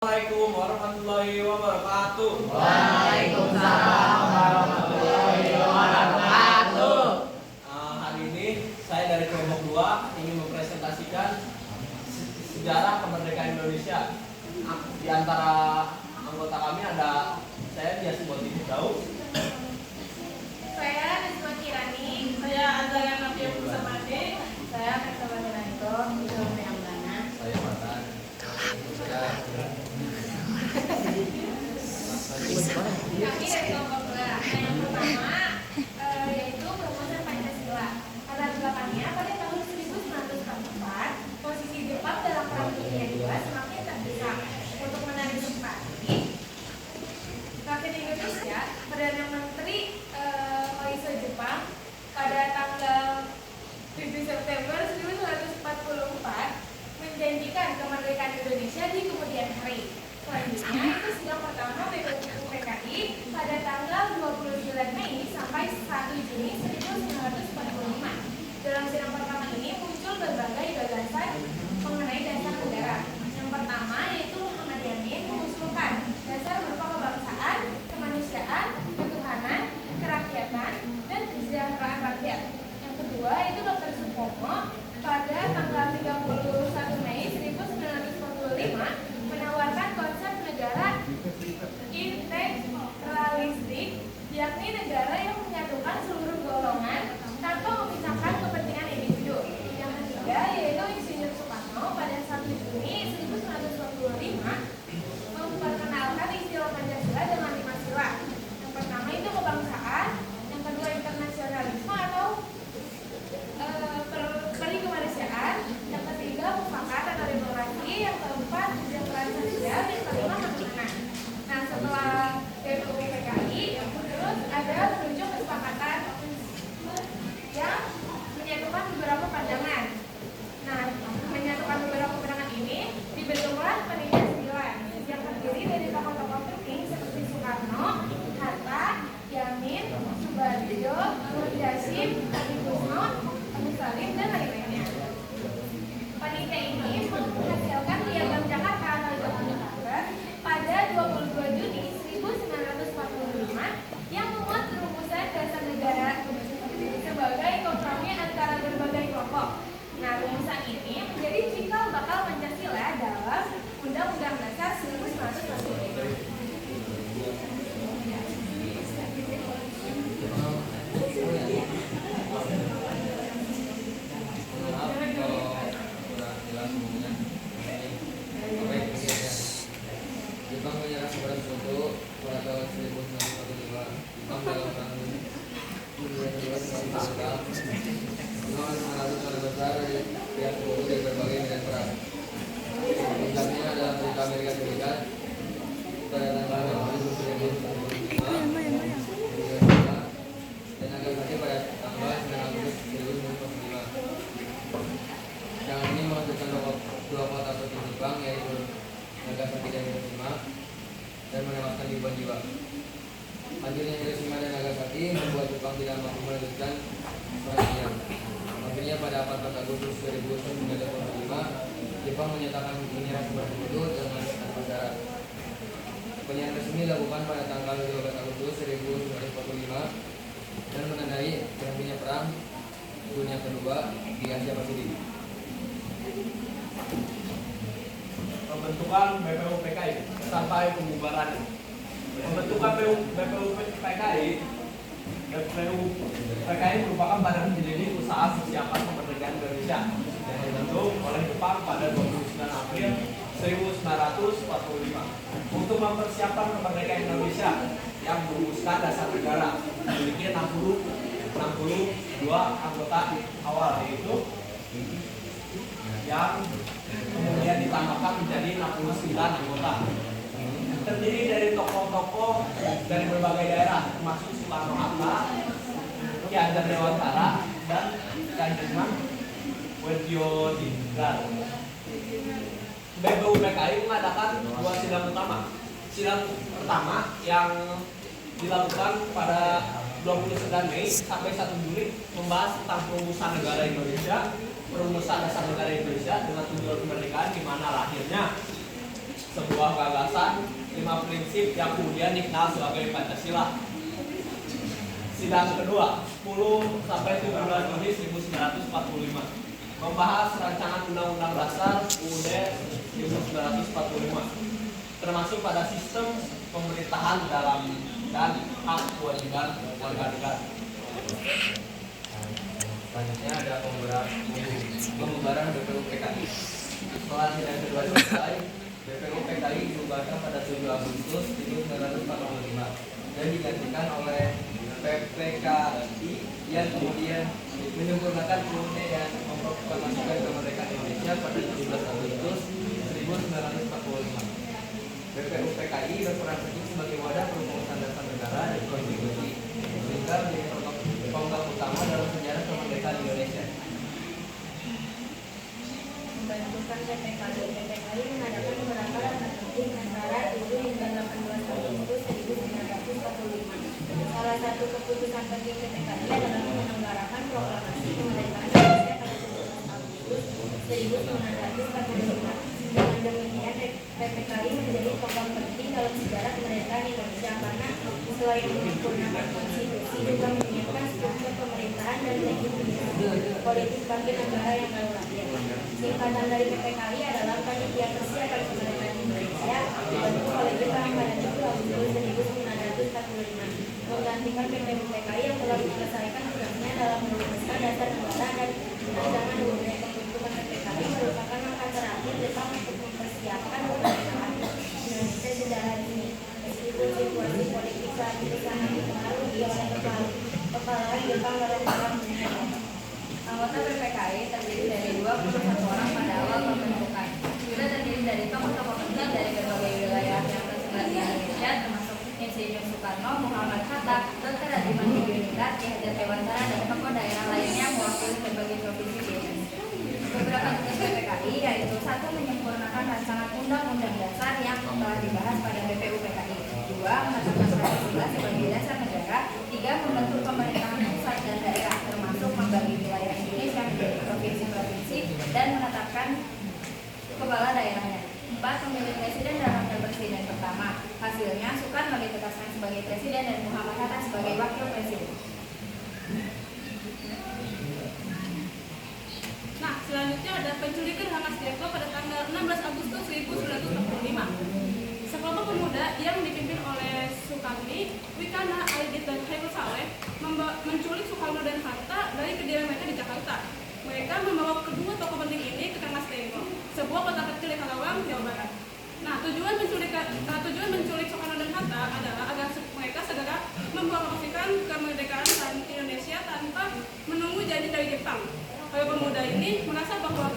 Assalamualaikum warahmatullahi wabarakatuh. Waalaikumsalam warahmatullahi wabarakatuh. Hari ini saya dari kelompok 2 ingin mempresentasikan sejarah kemerdekaan Indonesia. Di antara anggota kami ada saya Dias Botik Daud, Saya Nisma Kirani, Saya Azalea Nadia Pusamade. saya Kak Naito, Bisa Meyanggana. saya Matan. Kami dari kelompok 2. Yang pertama yaitu perumusan Pancasila. Latar belakangnya pada tahun 1944, posisi Jepang dalam Perang Dunia II semakin terdesak. Untuk menarik simpati, rakyat Indonesia, Perdana Menteri Koiso Jepang pada tanggal 7 September 1944 menjanjikan kemerdekaan Indonesia di kemudian hari. Selanjutnya itu sidang pertama BPUU PKI pada tanggal 29 Mei sampai 1 Juni 1945. Dalam sidang pertama ini muncul berbagai gagasan mengenai dasar negara. Yang pertama yaitu Muhammad Yamin mengusulkan dasar berupa kebangsaan, kemanusiaan, ketuhanan, kerakyatan, dan kesejahteraan rakyat. Yang kedua itu Dr. Supomo pada tanggal 31 Mei 1945 menawarkan konsep negara integralistik, yakni negara yang menyatukan seluruh golongan tanpa memisahkan kepentingan individu. Yang ketiga yaitu Insinyur Soekarno pada 1 Juni 1945 memperkenalkan istilah Pancasila dengan 5 sila. Yang pertama itu kebangsaan, yang kedua internasionalisme atau perikemanusiaan, yang ketiga mufakat atau demokrasi, yang keempat kesejahteraan sosial, yang kelima ketuhanan. Nah, setelah BPUU PKI, terus ada 7 kesepakatan yang menyatukan beberapa pandangan. Nah, menyatukan beberapa pandangan ini dibentuklah panitia 9 yang terdiri dari tokoh-tokoh penting seperti Soekarno, Hatta, Yamin, Subarjo, Murjasim, Adi Kusno, Salim, dan lain-lainnya. Panitia ini menghasilkan Piagam Jakarta tanggal 20 November pada 22 Juni 1945 yang memuat rumusan dasar negara sebagai kompromi antara berbagai kelompok. Nah, rumusan ini menjadi cikal bakal Pancasila dalam Undang-Undang Dasar 1945. Jepang menyerah kepada Sekutu pada tahun 1945. Jepang dalam perang dunia kedua dengan mengalami skala besar dari pihak Sekutu dari berbagai medan perang. Puncaknya adalah Amerika Serikat pada tanggal 1945 dan Nagasaki pada tanggal 9 Agustus 1945. Yang ini menghasilkan dua kota penting Jepang yaitu Nagasaki dan Hiroshima dan menewaskan ribuan jiwa. Hancurnya Hiroshima dan Nagasaki membuat Jepang tidak mampu melanjutkan perang dunia. Akhirnya pada 14 Agustus 1945 Jepang menyatakan menyerah kepada Sekutu dengan tanpa syarat. Penyerahan resmi dilakukan pada tanggal 12 Agustus 1945 dan menandai berakhirnya perang dunia kedua di Asia Pasifik. Pembentukan BPUU PKI sampai pembubarannya. Pembentukan BPUU PKI merupakan badan penyelidik usaha persiapan kemerdekaan Indonesia yang dibentuk oleh Jepang pada 29 April 1945 untuk mempersiapkan kemerdekaan Indonesia yang merumuskan dasar negara memiliki 62 anggota awal, yaitu yang kemudian ditambahkan menjadi 69 anggota. Terdiri dari tokoh-tokoh dari berbagai daerah termasuk Soekarno-Hatta, Ki Hajar Dewantara, dan Kanjeng Wedyo Dinggar. BPUU PKI mengadakan 2 sidang utama. Sidang pertama yang dilakukan pada 29 Mei sampai 1 Juli membahas tentang perumusan negara Indonesia, perumusan dasar negara Indonesia dengan tujuan kemerdekaan, di mana lahirnya sebuah gagasan 5 prinsip yang kemudian dikenal sebagai Pancasila. Sidang kedua, 10 sampai 17 Juni 1945, membahas rancangan Undang-Undang Dasar UUD 1945, termasuk pada sistem pemerintahan dalam dan hak kewajiban warga negara. Selanjutnya ada pembubaran BPU PKI. Setelah sidang kedua selesai, BPU PKI dibubarkan pada 7 Agustus 1945 dan digantikan oleh PPKI yang kemudian menyempurnakan UUD dan memproklamasikan kemerdekaan Indonesia pada 17 Agustus 1945. BPU PKI berperan penting sebagai wadah perumusan dasar negara dan konstitusi, sehingga menjadi tonggak utama dalam sejarah kemerdekaan Indonesia. Pembentukan PPKI mengadakan beberapa rapat penting antara 7 hingga 18 Agustus 1945. Salah satu keputusan penting PPKI adalah menyelenggarakan proklamasi kemerdekaan Indonesia pada 17 Agustus 1945. Dengan demikian, PPKI menjadi tokoh penting dalam sejarah kemerdekaan Indonesia karena selain menyempurnakan konstitusi juga menyiapkan struktur pemerintahan dan legitimasi politik bagi negara yang daruratnya. Singkatan dari PPKI adalah Panitia Persiapan Kemerdekaan Indonesia, dibentuk oleh Jepang pada 7 Agustus 1945, menggantikan BPU PKI yang telah menyelesaikan tugasnya dalam merumuskan dasar negara dan rancangan UUD. Pembentukan PPKI merupakan langkah terakhir Jepang untuk mempersiapkan kemerdekaan Indonesia secara resmi. Meskipun situasi politik saat itu sangat dipengaruhi oleh kekalahan Jepang dalam Perang Dunia II. Anggota PPKI terdiri dari 21 orang pada awal pembentukan. Juga terdiri dari tokoh-tokoh penting dari berbagai wilayah yang tersebar di Indonesia, termasuk Insinyur Soekarno, Muhammad Hatta, Dr. Adiman Hidayat, Ki Hajar Dewantara, dan tokoh daerah lainnya mewakili berbagai provinsi di Indonesia. Beberapa tugas PPKI yaitu 1. Menyempurnakan rancangan Undang-Undang Dasar yang telah dibahas pada BPU PKI. 2. Menetapkan Pancasila sebagai dasar negara. 3. Membentuk pemerintahan pusat dan daerah, termasuk membagi wilayah Indonesia menjadi provinsi-provinsi dan menetapkan kepala daerahnya. 4. Memilih presiden dan wakil presiden pertama. Hasilnya, Soekarno ditetapkan sebagai presiden dan Muhammad Hatta sebagai wakil presiden. Nah, selanjutnya ada penculikan Hamas Depok pada tanggal 16 Agustus 1945. Sekelompok pemuda yang dipimpin oleh Sukarni, Wikana, Alidit, dan Khairul Saleh menculik Soekarno dan Hatta dari kediaman mereka di Jakarta. Mereka membawa kedua tokoh penting ini ke Hamas Depok, sebuah kota kecil di Karawang, Jawa Barat. Nah, tujuan menculik Soekarno dan Hatta adalah agar mereka segera memproklamasikan kemerdekaan Indonesia tanpa menunggu janji dari Jepang. Para pemuda ini merasa bahwa